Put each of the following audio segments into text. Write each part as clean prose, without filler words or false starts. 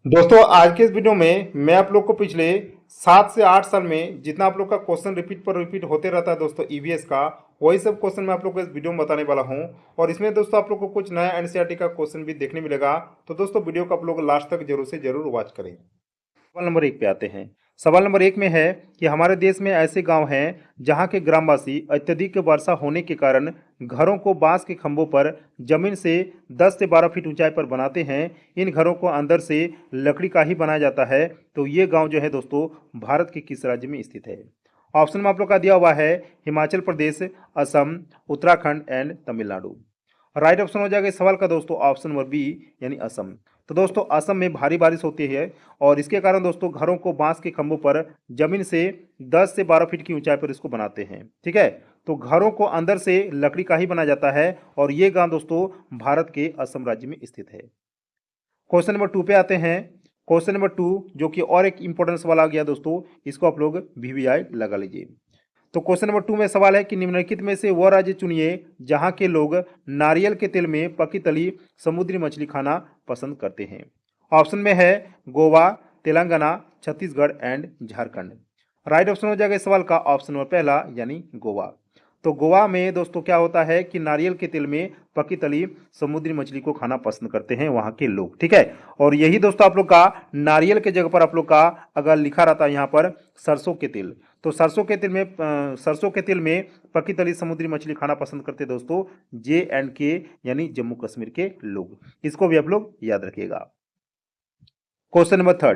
दोस्तों आज के इस वीडियो में मैं आप लोग को पिछले 7 से 8 साल में जितना आप लोग का क्वेश्चन रिपीट पर रिपीट होते रहता है दोस्तों ईवीएस का, वही सब क्वेश्चन मैं आप लोग को इस वीडियो में बताने वाला हूं। और इसमें दोस्तों आप लोग को कुछ नया एनसीईआरटी का क्वेश्चन भी देखने मिलेगा। तो दोस्तों वीडियो को आप लोग लास्ट तक जरूर से जरूर वॉच करें। सवाल नंबर 1 पे आते हैं। सवाल नंबर 1 में है कि हमारे देश में ऐसे गांव हैं जहां के ग्रामवासी अत्यधिक वर्षा होने के कारण घरों को बांस के खंभों पर जमीन से 10 से 12 फीट ऊंचाई पर बनाते हैं। इन घरों को अंदर से लकड़ी का ही बनाया जाता है। तो ये गांव जो है दोस्तों भारत के किस राज्य में स्थित है? ऑप्शन में आप लोग का दिया हुआ है Himachal Pradesh, Assam, Uttarakhand and Tamil Nadu. Right option हो जाएगा इस सवाल का दोस्तों ऑप्शन नंबर बी यानी असम। तो दोस्तों असम में भारी बारिश होती है और इसके कारण दोस्तों घरों को बांस के खंभों पर जमीन से 10 से 12 फीट की ऊंचाई पर इसको बनाते हैं। ठीक है, तो घरों को अंदर से लकड़ी का ही बनाया जाता है और ये गांव दोस्तों भारत के असम राज्य में स्थित है। क्वेश्चन नंबर 2 पे आते हैं। क्वेश्चन नंबर 2 जो कि और एक इंपॉर्टेंस वाला आ गया दोस्तों, इसको आप लोग वीवीआई लगा लीजिए। तो क्वेश्चन नंबर 2 में सवाल है कि निम्नलिखित में से वह राज्य चुनिए जहां के लोग नारियल के तेल में पकी तली समुद्री मछली खाना पसंद करते हैं। ऑप्शन में है Goa, Telangana, Chhattisgarh and Jharkhand. Right option हो जाएगा इस सवाल का ऑप्शन नंबर पहला यानी गोवा। तो गोवा में दोस्तों क्या होता है कि नारियल के तेल में पकी तली समुद्री मछली को खाना पसंद करते हैं वहां के लोग। ठीक है, और यही दोस्तों आप लोग का नारियल के जगह पर आप लोग का अगर लिखा रहता है यहाँ पर सरसों के तेल, तो सरसों के तेल में पकी तली समुद्री मछली खाना पसंद करते हैं दोस्तों J&K यानी जम्मू कश्मीर के लोग। इसको भी आप लोग याद रखिएगा। Question number 3।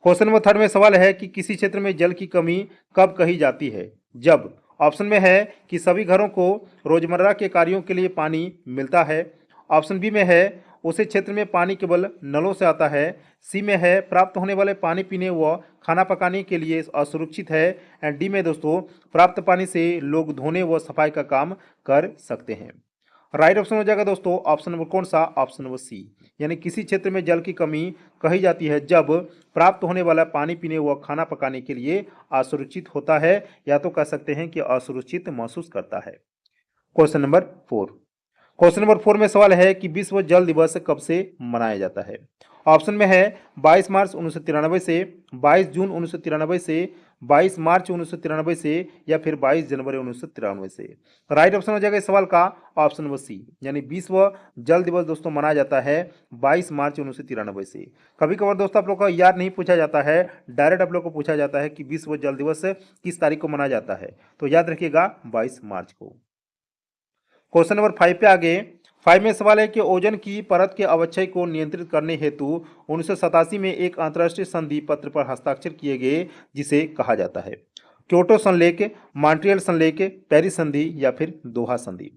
क्वेश्चन नंबर 3 में सवाल है कि किसी क्षेत्र में जल की कमी कब कही जाती है? जब ऑप्शन में है कि सभी घरों को रोजमर्रा के कार्यों के लिए पानी मिलता है। ऑप्शन बी में है उसे क्षेत्र में पानी केवल नलों से आता है। सी में है प्राप्त होने वाले पानी पीने व खाना पकाने के लिए असुरक्षित है। एंड डी में दोस्तों प्राप्त पानी से लोग धोने व सफाई का काम कर सकते हैं। राइट ऑप्शन हो जाएगा दोस्तों ऑप्शन नंबर कौन सा? ऑप्शन नंबर सी यानी किसी क्षेत्र में जल की कमी कही जाती है जब प्राप्त होने वाला पानी पीने व खाना पकाने के लिए असुरक्षित होता है, या तो कह सकते हैं कि असुरक्षित महसूस करता है। Question number 4। क्वेश्चन नंबर 4 में सवाल है कि विश्व जल दिवस कब से मनाया जाता है? ऑप्शन में है 22 मार्च 1993 से, 22 जून 1993 से, 22 मार्च 1993 से, या फिर 22 जनवरी 1993 से। राइट ऑप्शन हो जाएगा इस सवाल का ऑप्शन नंबर सी यानी विश्व जल दिवस दोस्तों मनाया जाता है 22 मार्च 1993 से। कभी कभार दोस्तों आप लोग का याद नहीं पूछा जाता है, डायरेक्ट आप लोग को पूछा जाता है कि विश्व जल दिवस किस तारीख को मनाया जाता है, तो याद रखिएगा 22 मार्च को। क्वेश्चन नंबर 5 पे आगे। 5 में सवाल है कि ओजोन की परत के अवक्षय को नियंत्रित करने हेतु 1987 में एक अंतर्राष्ट्रीय संधि पत्र पर हस्ताक्षर किए गए जिसे कहा जाता है क्योटो संलेख, मॉन्ट्रियल संलेख, पेरिस संधि या फिर दोहा संधि।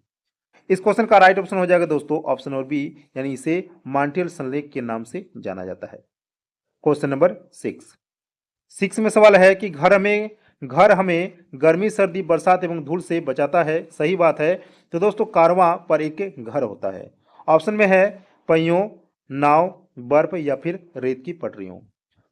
इस क्वेश्चन का राइट ऑप्शन हो जाएगा दोस्तों ऑप्शन नंबर बी यानी इसे मॉन्ट्रियल संलेख के नाम से जाना जाता है। क्वेश्चन नंबर 6 में सवाल है कि घर हमें गर्मी, सर्दी, बरसात एवं धूल से बचाता है, सही बात है। तो दोस्तों कारवां पर एक घर होता है। ऑप्शन में है पहियों, नाव, बर्फ या फिर रेत की पटरियों।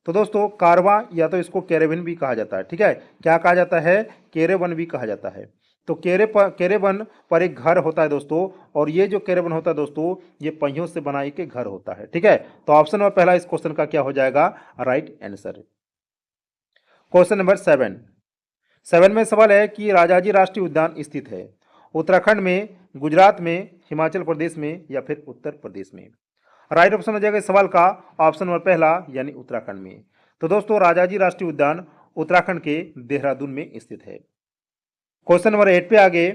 तो दोस्तों कारवां या तो इसको कैरेबिन भी कहा जाता है। ठीक है, क्या कहा जाता है? कैरेबन भी कहा जाता है। तो कैरेबन पर एक घर होता है दोस्तों, और ये जो कैरेबन होता है दोस्तों ये पहियों से बना एक घर होता है। ठीक है, तो ऑप्शन नंबर पहला इस क्वेश्चन का क्या हो जाएगा? Right answer. क्वेश्चन नंबर 7 में सवाल है कि राजाजी राष्ट्रीय उद्यान स्थित है उत्तराखंड में, गुजरात में, हिमाचल प्रदेश में या फिर उत्तर प्रदेश में। राइट ऑप्शन हो जाएगा इस सवाल का ऑप्शन नंबर पहला यानी उत्तराखंड में। तो दोस्तों राजाजी राष्ट्रीय उद्यान उत्तराखंड के देहरादून में स्थित है। क्वेश्चन नंबर 8 पे आगे।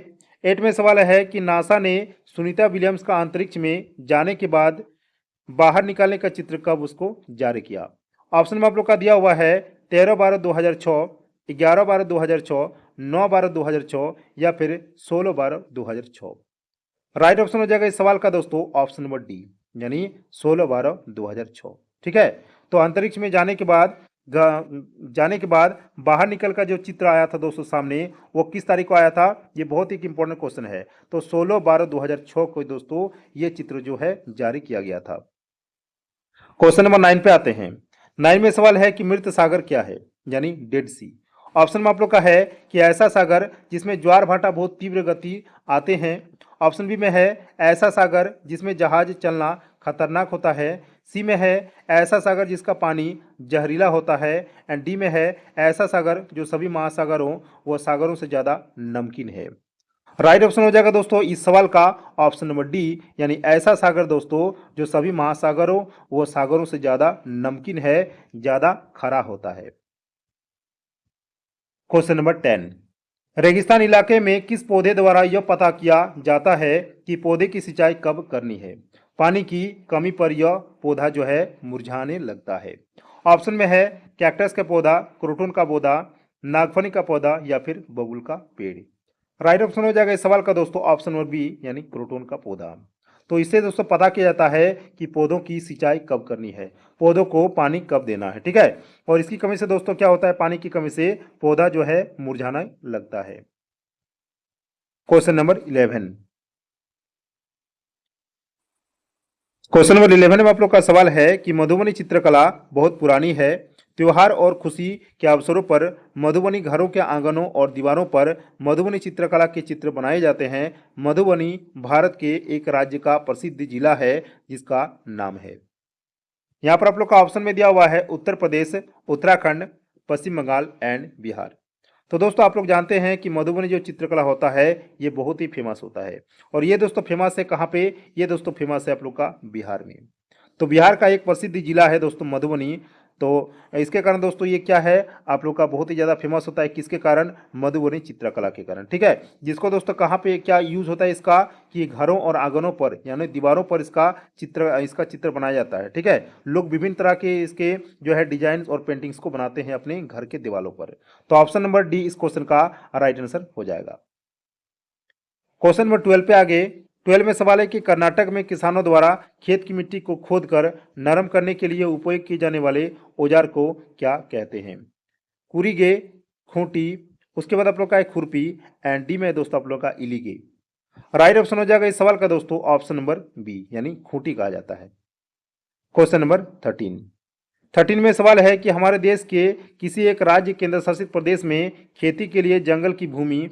8 में सवाल है कि नासा ने सुनीता विलियम्स का अंतरिक्ष में जाने के बाद बाहर निकालने का चित्र कब उसको जारी किया? ऑप्शन में आप लोग का दिया हुआ है 13/12/2006, 11/12/2006, 9/12/2006 या फिर 16/12/2006। राइट ऑप्शन हो जाएगा इस सवाल का दोस्तों ऑप्शन नंबर डी यानी 16/12/2006। ठीक है, तो अंतरिक्ष में जाने के बाद बाहर निकल का जो चित्र आया था दोस्तों सामने, वो किस तारीख को आया था? ये बहुत ही इंपॉर्टेंट क्वेश्चन है। तो 16/12/2006 को दोस्तों ये चित्र जो है जारी किया गया था। क्वेश्चन नंबर 9 पे आते हैं। 9 में सवाल है कि मृत सागर क्या है यानी डेड सी। ऑप्शन में आप लोग का है कि ऐसा सागर जिसमें ज्वार भाटा बहुत तीव्र गति आते हैं। ऑप्शन बी में है ऐसा सागर जिसमें जहाज चलना खतरनाक होता है। सी में है ऐसा सागर जिसका पानी जहरीला होता है, एंड डी में है ऐसा सागर जो सभी महासागर हो वह सागरों से ज़्यादा नमकीन है। राइट ऑप्शन हो जाएगा दोस्तों इस सवाल का ऑप्शन नंबर डी, यानी ऐसा सागर दोस्तों जो सभी महासागर हो वह सागरों से ज़्यादा नमकीन है, ज़्यादा खरा होता है। क्वेश्चन नंबर 10, रेगिस्तान इलाके में किस पौधे द्वारा यह पता किया जाता है कि पौधे की सिंचाई कब करनी है? पानी की कमी पर यह पौधा जो है मुरझाने लगता है। ऑप्शन में है कैक्टस का पौधा, क्रोटन का पौधा, नागफनी का पौधा या फिर बबूल का पेड़। राइट ऑप्शन हो जाएगा इस सवाल का दोस्तों ऑप्शन नंबर बी, यानी क्रोटन का पौधा। तो इससे दोस्तों पता किया जाता है कि पौधों की सिंचाई कब करनी है, पौधों को पानी कब देना है, ठीक है। और इसकी कमी से दोस्तों क्या होता है, पानी की कमी से पौधा जो है मुरझाने लगता है। क्वेश्चन नंबर 11, क्वेश्चन नंबर 11 में आप लोग का सवाल है कि मधुबनी चित्रकला बहुत पुरानी है। त्योहार और खुशी के अवसरों पर मधुबनी घरों के आंगनों और दीवारों पर मधुबनी चित्रकला के चित्र बनाए जाते हैं। मधुबनी भारत के एक राज्य का प्रसिद्ध जिला है जिसका नाम है। यहाँ पर आप लोग का ऑप्शन में दिया हुआ है उत्तर प्रदेश, उत्तराखंड, पश्चिम बंगाल एंड बिहार। तो दोस्तों आप लोग जानते हैं कि मधुबनी जो चित्रकला होता है ये बहुत ही फेमस होता है, और ये दोस्तों फेमस है कहाँ पे, ये दोस्तों फेमस है आप लोग का बिहार में। तो बिहार का एक प्रसिद्ध जिला है दोस्तों मधुबनी। तो इसके कारण दोस्तों ये क्या है आप लोग का बहुत ही ज़्यादा फेमस होता है, किसके कारण, मधुबनी चित्रकला के कारण, ठीक है। जिसको दोस्तों कहाँ पे क्या यूज होता है इसका, कि घरों और आंगनों पर यानी दीवारों पर इसका चित्र बनाया जाता है, ठीक है। लोग विभिन्न तरह के इसके जो है डिजाइन और पेंटिंग्स को बनाते हैं अपने घर के दीवारों पर। तो ऑप्शन नंबर डी इस क्वेश्चन का राइट आंसर हो जाएगा। क्वेश्चन नंबर 12 पे आगे 12 में सवाल है कि कर्नाटक में किसानों द्वारा खेत की मिट्टी को खोदकर नरम करने के लिए उपयोग किए जाने वाले औजार को क्या कहते हैं? कुरीगे, खूंटी, उसके बाद आप लोग का है खुरपी, एंड डी में दोस्तों आप लोग का इलीगे। राइट ऑप्शन हो जाएगा इस सवाल का दोस्तों ऑप्शन नंबर बी, यानी खूंटी कहा जाता है। क्वेश्चन नंबर 13 में सवाल है कि हमारे देश के किसी एक राज्य केंद्र शासित प्रदेश में खेती के लिए जंगल की भूमि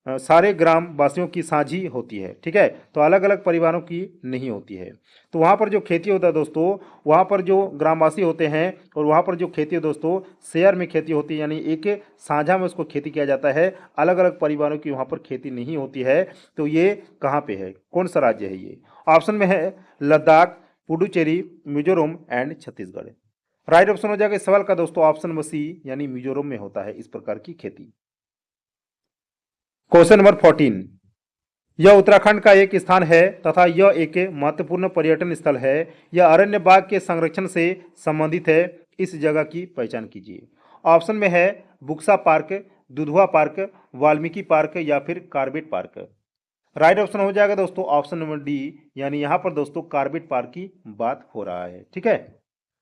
सारे ग्राम वासियों की साझी होती है, ठीक है। तो अलग अलग परिवारों की नहीं होती है। तो वहाँ पर जो खेती होता है दोस्तों, वहाँ पर जो ग्रामवासी होते हैं और वहाँ पर जो खेती है दोस्तों शेयर में खेती होती है, यानी एक साझा में उसको खेती किया जाता है, अलग अलग परिवारों की वहाँ पर खेती नहीं होती है। तो ये कहाँ पे है, कौन सा राज्य है ये? ऑप्शन में है Ladakh, Puducherry, Mizoram and Chhattisgarh. Right option हो जाएगा इस सवाल का दोस्तों ऑप्शन नंबर सी, यानी मिजोरम में होता है इस प्रकार की खेती। क्वेश्चन नंबर 14, यह उत्तराखंड का एक स्थान है तथा यह एक महत्वपूर्ण पर्यटन स्थल है। यह अरण्य बाग के संरक्षण से संबंधित है। इस जगह की पहचान कीजिए। ऑप्शन में है Buxa park, Dudhwa park, Valmiki park या फिर कार्बेट पार्क। राइट ऑप्शन हो जाएगा दोस्तों ऑप्शन नंबर डी, यानी यहाँ पर दोस्तों कार्बेट पार्क की बात हो रहा है, ठीक है।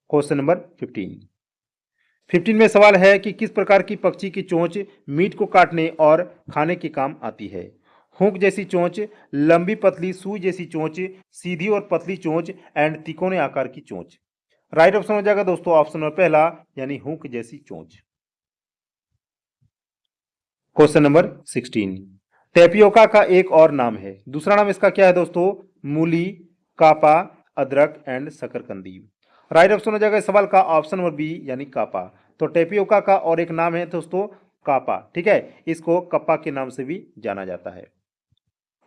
क्वेश्चन नंबर 15 में सवाल है कि किस प्रकार की पक्षी की चोंच मीट को काटने और खाने के काम आती है? हुक जैसी चोंच, लंबी पतली सुई जैसी चोंच, सीधी और पतली चोंच एंड तिकोने आकार की चोंच। राइट ऑप्शन हो जाएगा दोस्तों ऑप्शन नंबर पहला, यानी हुक जैसी चोंच। क्वेश्चन नंबर 16, टेपियोका का एक और नाम है, दूसरा नाम इसका क्या है दोस्तों? मूली, कापा, अदरक एंड शकरकंदी। राइट ऑप्शन हो जाएगा इस सवाल का ऑप्शन नंबर बी, यानी कापा। तो टेपियोका का और एक नाम है दोस्तों कापा, ठीक है। इसको कप्पा के नाम से भी जाना जाता है।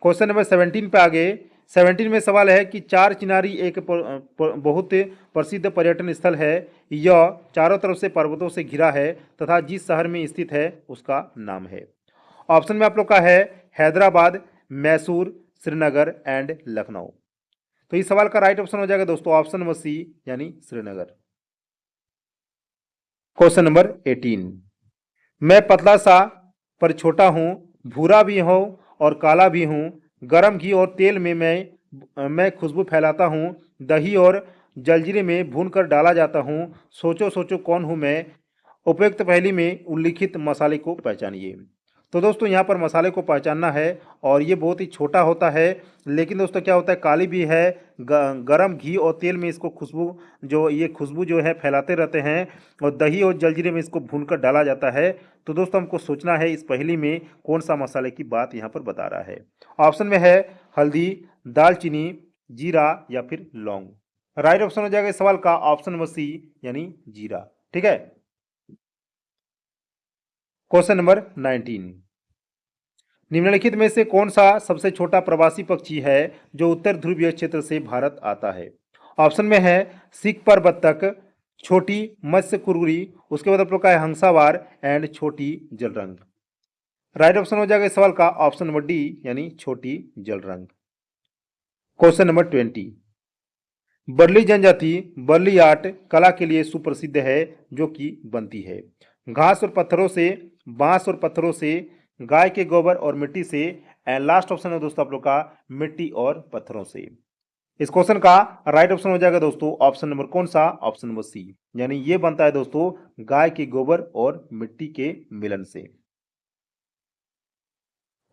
क्वेश्चन नंबर 17 पे आगे 17 में सवाल है कि चार चिनारी एक बहुत प्रसिद्ध पर्यटन स्थल है। यह चारों तरफ से पर्वतों से घिरा है तथा जिस शहर में स्थित है उसका नाम है। ऑप्शन में आप लोग का है हैदराबाद, मैसूर, श्रीनगर एंड लखनऊ। तो इस सवाल का राइट ऑप्शन हो जाएगा दोस्तों ऑप्शन नंबर सी, यानी श्रीनगर। क्वेश्चन नंबर 18, मैं पतला सा पर छोटा हूँ, भूरा भी हूँ और काला भी हूँ। गरम घी और तेल में मैं खुशबू फैलाता हूँ। दही और जलजीरे में भूनकर डाला जाता हूँ। सोचो सोचो कौन हूँ मैं? उपयुक्त पहेली में उल्लिखित मसाले को पहचानिए। तो दोस्तों यहाँ पर मसाले को पहचानना है और ये बहुत ही छोटा होता है, लेकिन दोस्तों क्या होता है काली भी है। गरम घी और तेल में इसको खुशबू जो है फैलाते रहते हैं, और दही और जलजीरे में इसको भूनकर डाला जाता है। तो दोस्तों हमको सोचना है इस पहेली में कौन सा मसाले की बात यहाँ पर बता रहा है। ऑप्शन में है हल्दी, दालचीनी, जीरा या फिर लौंग। राइट ऑप्शन हो जाएगा इस सवाल का ऑप्शन नंबर सी यानी जीरा। ठीक है। क्वेश्चन नंबर 19, निम्नलिखित में से कौन सा सबसे छोटा प्रवासी पक्षी है जो उत्तर ध्रुवीय क्षेत्र से भारत आता है? ऑप्शन में है सिख पर बत्तख, छोटी मत्स्य कुरकुरी, उसके बाद आप लोग का है हंसावार एंड छोटी जलरंग। राइट ऑप्शन हो जाएगा इस सवाल का ऑप्शन नंबर डी यानी छोटी जलरंग। क्वेश्चन नंबर 20, बर्ली जनजाति बर्ली आर्ट कला के लिए सुप्रसिद्ध है जो कि बनती है घास और पत्थरों से, बांस और पत्थरों से, गाय के गोबर और मिट्टी से, एंड लास्ट ऑप्शन है दोस्तों आप लोग का मिट्टी और पत्थरों से। इस क्वेश्चन का राइट ऑप्शन हो जाएगा दोस्तों ऑप्शन नंबर कौन सा, ऑप्शन नंबर सी, यानी ये बनता है दोस्तों गाय के गोबर और मिट्टी के मिलन से।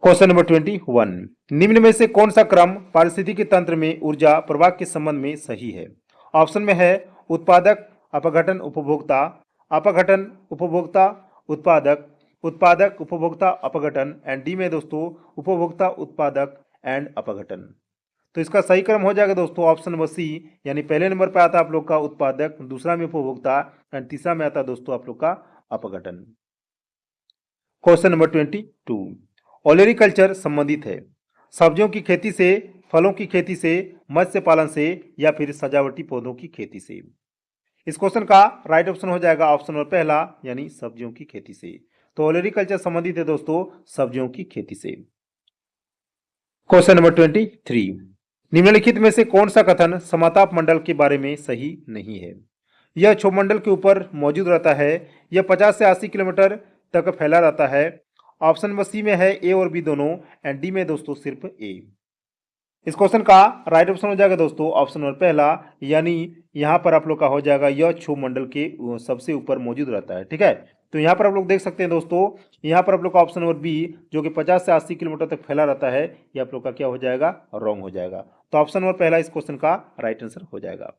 क्वेश्चन नंबर 21, निम्न में से कौन सा क्रम पारिस्थितिकी तंत्र में ऊर्जा प्रवाह के संबंध में सही है? ऑप्शन में है उत्पादक, अपघटन, उपभोक्ता, अपघटन, उपभोक्ता, उत्पादक, उत्पादक, उपभोक्ता, अपघटन, एंड डी में दोस्तों उपभोक्ता, उत्पादक एंड अपघटन। तो इसका सही क्रम हो जाएगा दोस्तों ऑप्शन नंबर सी, यानी पहले नंबर पे आता है आप लोग का उत्पादक, दूसरा में उपभोक्ता एंड तीसरा में आता है दोस्तों आप लोग का अपघटन। क्वेश्चन नंबर 22, ओलेरिकल्चर संबंधित है सब्जियों की खेती से, फलों की खेती से, मत्स्य पालन से, या फिर सजावटी पौधों की खेती से। इस क्वेश्चन का राइट ऑप्शन हो जाएगा ऑप्शन नंबर पहला यानी सब्जियों की खेती से। तो ओलेरिकल्चर संबंधित है दोस्तों सब्जियों की खेती से। क्वेश्चन नंबर 23, निम्नलिखित में से कौन सा कथन समताप मंडल के बारे में सही नहीं है? यह क्षोभमंडल के ऊपर मौजूद रहता है, यह 50 से 80 किलोमीटर तक फैला रहता है। ऑप्शन नंबर सी में है ए और बी दोनों एंड डी में दोस्तों सिर्फ ए। इस क्वेश्चन का राइट ऑप्शन हो जाएगा दोस्तों ऑप्शन नंबर पहला, यानी यहाँ पर आप लोग का हो जाएगा यह क्षोभमंडल के सबसे ऊपर मौजूद रहता है। ठीक है, तो यहाँ पर आप लोग देख सकते हैं दोस्तों, यहाँ पर आप लोग का ऑप्शन नंबर बी जो कि 50 से 80 किलोमीटर तक फैला रहता है, ये आप लोग का क्या हो जाएगा, रॉन्ग हो जाएगा। तो ऑप्शन नंबर पहला इस क्वेश्चन का राइट आंसर हो जाएगा।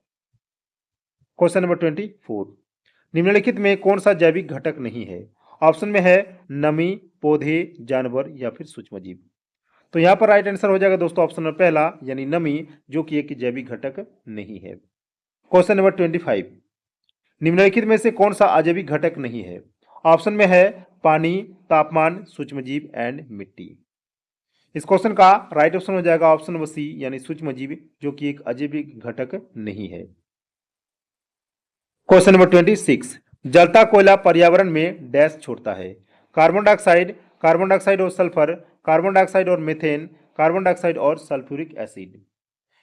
क्वेश्चन नंबर 24, निम्नलिखित में कौन सा जैविक घटक नहीं है? ऑप्शन में है नमी, पौधे, जानवर या फिर सूक्ष्मजीव। तो यहाँ पर राइट आंसर हो जाएगा दोस्तों ऑप्शन नंबर पहला यानी नमी, जो कि एक जैविक घटक नहीं है। क्वेश्चन नंबर 25, निम्नलिखित में से कौन सा अजैविक घटक नहीं है? ऑप्शन में है पानी, तापमान, सूक्ष्मजीव एंड मिट्टी। इस क्वेश्चन का राइट ऑप्शन हो जाएगा ऑप्शन नंबर सी यानी सूक्ष्मजीव, जो कि एक अजैविक घटक नहीं है। क्वेश्चन नंबर 26, जलता कोयला पर्यावरण में डैश छोड़ता है? कार्बन डाइऑक्साइड, कार्बन डाइऑक्साइड और सल्फर, कार्बन डाइऑक्साइड और मीथेन, कार्बन डाइऑक्साइड और सल्फ्यूरिक एसिड।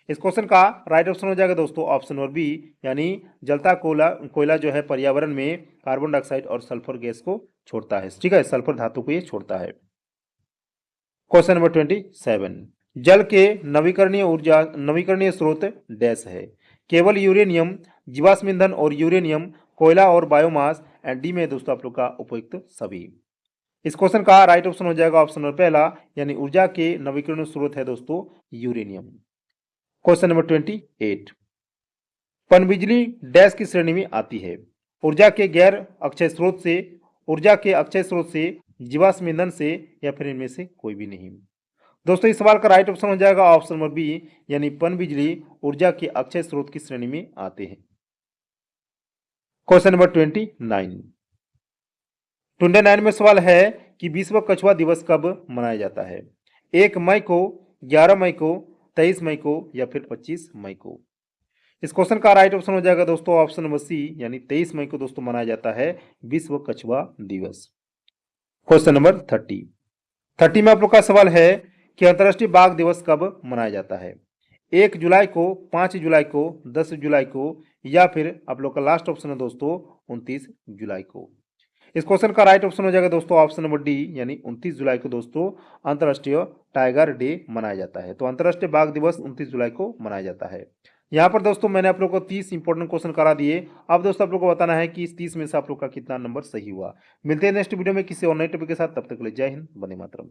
इस क्वेश्चन का राइट ऑप्शन हो जाएगा दोस्तों ऑप्शन नंबर बी, यानी जलता कोयला कोयला जो है पर्यावरण में कार्बन डाइऑक्साइड और सल्फर गैस को छोड़ता है। ठीक है, सल्फर धातु को ये छोड़ता है। क्वेश्चन नंबर 27, जल के नवीकरणीय स्रोत डैश है? केवल यूरेनियम, जीवाश्म ईंधन और यूरेनियम, कोयला और बायोमास एंड डी में दोस्तों आप लोग का उपयुक्त सभी। इस क्वेश्चन का राइट ऑप्शन हो जाएगा ऑप्शन नंबर पहला, यानी ऊर्जा के नवीकरणीय स्रोत है दोस्तों यूरेनियम। क्वेश्चन नंबर 28, पनबिजली डैश की श्रेणी में आती है? ऊर्जा के गैर अक्षय स्रोत से, ऊर्जा के अक्षय स्रोत से, जीवाश्म ईंधन से, या फिर इनमें से कोई भी नहीं। दोस्तों इस सवाल का राइट ऑप्शन हो जाएगा ऑप्शन नंबर बी, यानी पनबिजली ऊर्जा के अक्षय स्रोत की श्रेणी में आते हैं। क्वेश्चन नंबर 29 में सवाल है कि विश्व कछुआ दिवस कब मनाया जाता है? 1 मई को, 11 मई को, 23 मई को, या फिर 25 मई को। इस क्वेश्चन का राइट ऑप्शन हो जाएगा दोस्तों ऑप्शन नंबर सी, यानी 23 मई को दोस्तों मनाया जाता है विश्व कछुआ दिवस। क्वेश्चन नंबर 30 में आप लोग का सवाल है कि अंतर्राष्ट्रीय बाघ दिवस कब मनाया जाता है? 1 जुलाई को, 5 जुलाई को, 10 जुलाई को, या फिर आप लोग का लास्ट ऑप्शन है दोस्तों 29 जुलाई को। इस क्वेश्चन का राइट ऑप्शन हो जाएगा दोस्तों ऑप्शन नंबर डी, यानी 29 जुलाई को दोस्तों अंतर्राष्ट्रीय टाइगर डे मनाया जाता है। तो अंतर्राष्ट्रीय बाघ दिवस 29 जुलाई को मनाया जाता है। यहाँ पर दोस्तों मैंने आप लोग को 30 इंपॉर्टेंट क्वेश्चन करा दिए। अब दोस्तों आप लोग को बताना है कि इस 30 में से आप लोग का कितना नंबर सही हुआ। मिलते हैं नेक्स्ट वीडियो में किसी और नए टॉपिक के साथ, तब तक के लिए जय हिंद, वंदे मातरम।